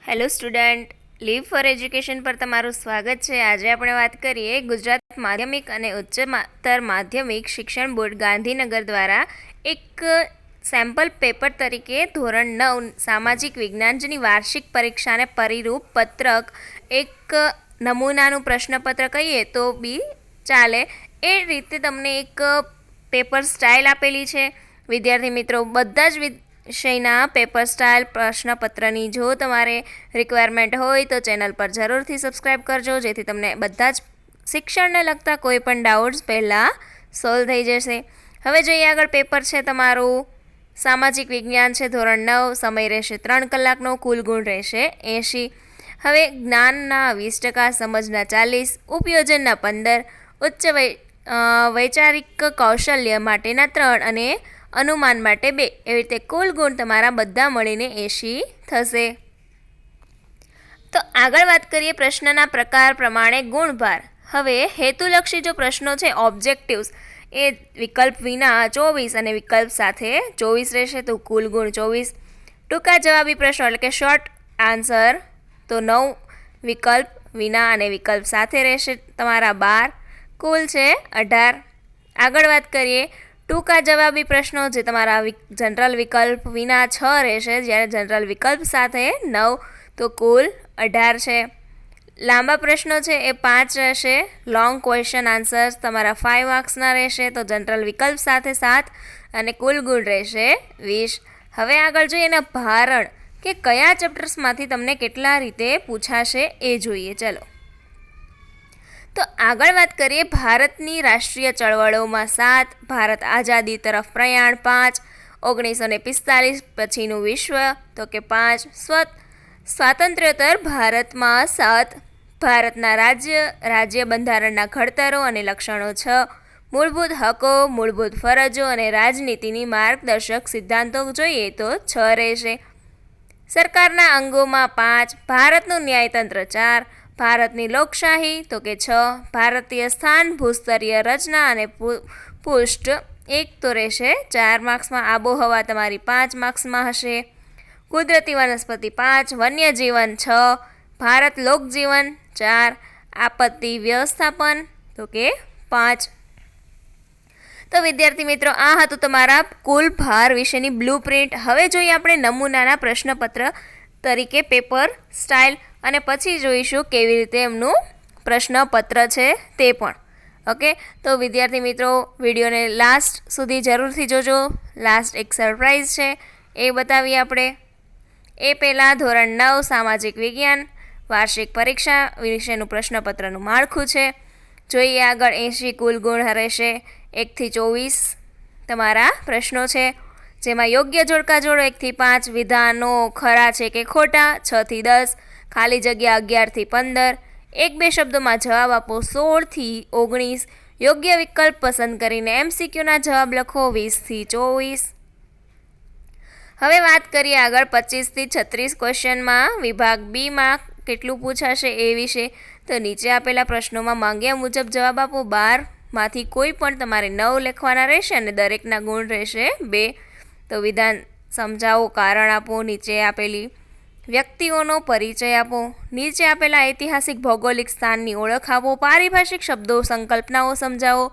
Hello student, live for education પર તમારું સ્વાગત છે. આજે આપણે વાત કરીએ ગુજરાત માધ્યમિક અને ઉચ્ચતર માધ્યમિક શિક્ષણ બોર્ડ ગાંધીનગર દ્વારા એક સેમ્પલ પેપર તરીકે ધોરણ 9 સામાજિક વિજ્ઞાન જેની વાર્ષિક પરીક્ષાને પરિરૂપ પત્રક, એક નમૂનાનું પ્રશ્નપત્ર કહીએ તો બી ચાલે એ રીતે તમને એક પેપર સ્ટાઇલ આપેલી છે. વિદ્યાર્થી મિત્રો, બધા જ વિષયના પેપર સ્ટાઇલ પ્રશ્નપત્રની જો તમારે રિક્વાયરમેન્ટ હોય તો ચેનલ પર જરૂરથી સબસ્ક્રાઈબ કરજો, જેથી તમને બધા જ શિક્ષણને લગતા કોઈ પણ ડાઉટ્સ પહેલાં સોલ્વ થઈ જશે. હવે જોઈએ આગળ. પેપર છે તમારું સામાજિક વિજ્ઞાન છે, ધોરણ 9. સમય રહેશે 3 કલાકનો, કુલ ગુણ રહેશે 80. હવે જ્ઞાનના 20%, સમજના 40%, ઉપયોજનના 15%, ઉચ્ચ વૈચારિક કૌશલ્ય માટેના 3 અને અનુમાન માટે 2. એવી રીતે કુલ ગુણ તમારા બધા મળીને 80 થશે. તો આગળ વાત કરીએ પ્રશ્નના પ્રકાર પ્રમાણે ગુણભાર. હવે હેતુલક્ષી જો પ્રશ્નો છે, ઓબ્જેક્ટિવ્સ, એ વિકલ્પ વિના 24 અને વિકલ્પ સાથે 24 રહેશે, તો કુલ ગુણ 24. ટૂંકા જવાબી પ્રશ્નો એટલે કે શોર્ટ આન્સર તો 9, વિકલ્પ વિના અને વિકલ્પ સાથે રહેશે તમારા 12, કુલ છે 18. આગળ વાત કરીએ ટૂંકા જવાબી પ્રશ્નો, જે તમારા જનરલ વિકલ્પ વિના 6 રહેશે, જ્યારે જનરલ વિકલ્પ સાથે 9, તો કુલ 18 છે. લાંબા પ્રશ્નો છે એ 5 રહેશે. લોંગ ક્વેશ્ચન આન્સર્સ તમારા 5 માર્ક્સના રહેશે, તો જનરલ વિકલ્પ સાથે 7 અને કુલ ગુણ રહેશે 20. હવે આગળ જોઈએ એના ભારણ કે કયા ચેપ્ટર્સમાંથી તમને કેટલા રીતે પૂછાશે એ જોઈએ. ચલો, તો આગળ વાત કરીએ ભારતની રાષ્ટ્રીય ચળવળોમાં 7, ભારત આઝાદી તરફ પ્રયાણ 5, 1945 પછીનું વિશ્વ તો કે 5, સ્વાતંત્ર્યોત્તર ભારતમાં 7, ભારતના રાજ્ય બંધારણના ઘડતરો અને લક્ષણો 6, મૂળભૂત હકો, મૂળભૂત ફરજો અને રાજનીતિની માર્ગદર્શક સિદ્ધાંતો જોઈએ તો 6 રહેશે. સરકારના અંગોમાં 5, ભારતનું ન્યાયતંત્ર 4, ભારતની લોકશાહી તો કે 6, ભારતીય સ્થાન, ભૂસ્તરીય રચના અને પૃષ્ઠ 1 તો રહેશે 4 માર્ક્સમાં. આબોહવા તમારી 5 માર્ક્સમાં હશે. કુદરતી વનસ્પતિ 5, વન્યજીવન 6, ભારત લોકજીવન 4, આપત્તિ વ્યવસ્થાપન તો કે 5. તો વિદ્યાર્થી મિત્રો, આ હતું તમારા કુલ ભાર વિશેની બ્લુપ્રિન્ટ. હવે જોઈએ આપણે નમૂનાના પ્રશ્નપત્ર તરીકે પેપર સ્ટાઇલ, અને પછી જોઈશું કેવી રીતે એમનું પ્રશ્નપત્ર છે તે પણ. ઓકે, તો વિદ્યાર્થી મિત્રો, વિડીયોને લાસ્ટ સુધી જરૂરથી જોજો. લાસ્ટ એક સરપ્રાઈઝ છે એ બતાવીએ આપણે. એ પહેલાં ધોરણ 9 સામાજિક વિજ્ઞાન વાર્ષિક પરીક્ષા વિશેનું પ્રશ્નપત્રનું માળખું છે. જોઈએ આગળ. 80 કુલ ગુણ રહેશે. 1 થી 24 તમારા પ્રશ્નો છે, જેમાં યોગ્ય જોડકા જોડો 1 થી 5, વિધાનો ખરા છે કે ખોટા 6 થી 10, ખાલી જગ્યા 11 થી 15, 1-2 શબ્દોમાં જવાબ આપો 16 થી 19, યોગ્ય વિકલ્પ પસંદ કરીને MCQના જવાબ લખો 20 થી 24. હવે વાત કરીએ આગળ 25 થી 36 ક્વેશ્ચનમાં વિભાગ બીમાં કેટલું પૂછાશે એ વિશે. તો નીચે આપેલા પ્રશ્નોમાં માંગ્યા મુજબ જવાબ આપો. 12માંથી કોઈ પણ તમારે 9 લખવાના રહેશે અને દરેકના ગુણ રહેશે 2. તો વિધાન સમજાવો, કારણ આપો, નીચે આપેલી વ્યક્તિઓનો પરિચય આપો, નીચે આપેલા ઐતિહાસિક ભૌગોલિક સ્થાનની ઓળખ આપો, પારિભાષિક શબ્દો સંકલ્પનાઓ સમજાવો,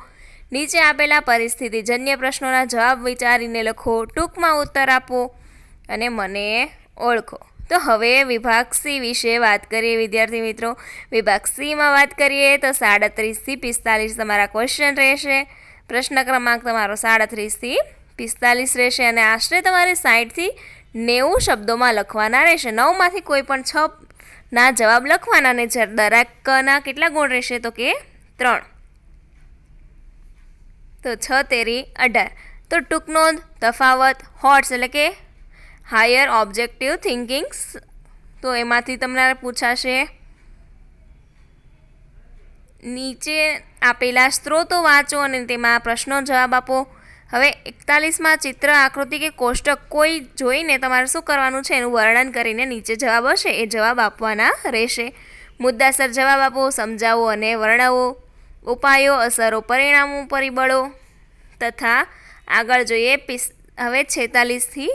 નીચે આપેલા પરિસ્થિતિજન્ય પ્રશ્નોના જવાબ વિચારીને લખો, ટૂંકમાં ઉત્તર આપો અને મને ઓળખો. તો હવે વિભાગ સી વિશે વાત કરીએ વિદ્યાર્થી મિત્રો. વિભાગ સીમાં વાત કરીએ તો 37 થી 45 તમારા ક્વેશ્ચન રહેશે. પ્રશ્ન ક્રમાંક તમારો 37 થી 45 રહેશે અને આશરે તમારે 60 થી 90 શબ્દોમાં લખવાના રહેશે. 9માંથી કોઈ પણ 6 ના જવાબ લખવાના ને દરેકના કેટલા ગુણ રહેશે તો કે 3. તો 6 તેરી 18. તો ટૂંક નોંધ, તફાવત, હોટ્સ એટલે કે હાયર ઓબ્જેક્ટિવ થિંકિંગ, તો એમાંથી તમને પૂછાશે. નીચે આપેલા સ્ત્રોતો વાંચો અને તેમાં પ્રશ્નો જવાબ આપો. હવે 41માં ચિત્ર, આકૃતિ કે કોષ્ટક કોઈ જોઈને તમારે શું કરવાનું છે એનું વર્ણન કરીને નીચે જવાબ હશે એ જવાબ આપવાના રહેશે. મુદ્દાસર જવાબ આપો, સમજાવો અને વર્ણવો, ઉપાયો, અસરો, પરિણામો, પરિબળો તથા આગળ જોઈએ. હવે 46 થી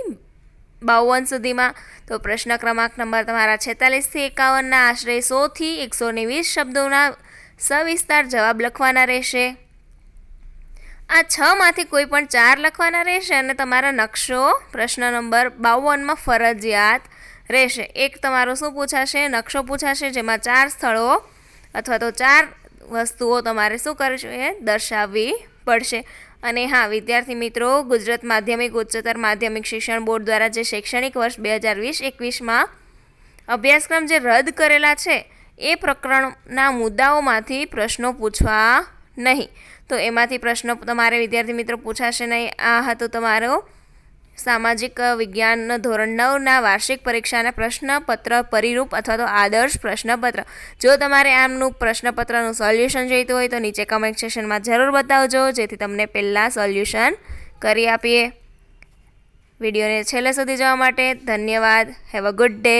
52 સુધીમાં. તો પ્રશ્ન ક્રમાંક નંબર તમારા 46થી 51ના આશરે 100થી 120 શબ્દોના સવિસ્તાર જવાબ લખવાના રહેશે. આ 6માંથી કોઈ પણ 4 લખવાના રહેશે અને તમારા નકશો પ્રશ્ન નંબર 52માં ફરજિયાત રહેશે. એક તમારો શું પૂછાશે? નકશો પૂછાશે, જેમાં 4 સ્થળો અથવા તો 4 વસ્તુઓ તમારે શું કરશે? દર્શાવવી પડશે. અને હા વિદ્યાર્થી મિત્રો, ગુજરાત માધ્યમિક ઉચ્ચતર માધ્યમિક શિક્ષણ બોર્ડ દ્વારા જે શૈક્ષણિક વર્ષ 2020-21માં અભ્યાસક્રમ જે રદ કરેલા છે એ પ્રકરણના મુદ્દાઓમાંથી પ્રશ્નો પૂછવા નહીં. તો એમાંથી પ્રશ્નો તમારે વિદ્યાર્થી મિત્રો પૂછાશે નહીં. આ હતો તમારો સામાજિક વિજ્ઞાન ધોરણ 9ના વાર્ષિક પરીક્ષાના પ્રશ્નપત્ર પરિરૂપ અથવા તો આદર્શ પ્રશ્નપત્ર. જો તમારે આમનું પ્રશ્નપત્રનું સોલ્યુશન જોઈતું હોય તો નીચે કમેન્ટ સેક્શનમાં જરૂર બતાવજો, જેથી તમને પહેલાં સોલ્યુશન કરી આપીએ. વિડીયોને છેલ્લે સુધી જોવા માટે ધન્યવાદ. Have a good day.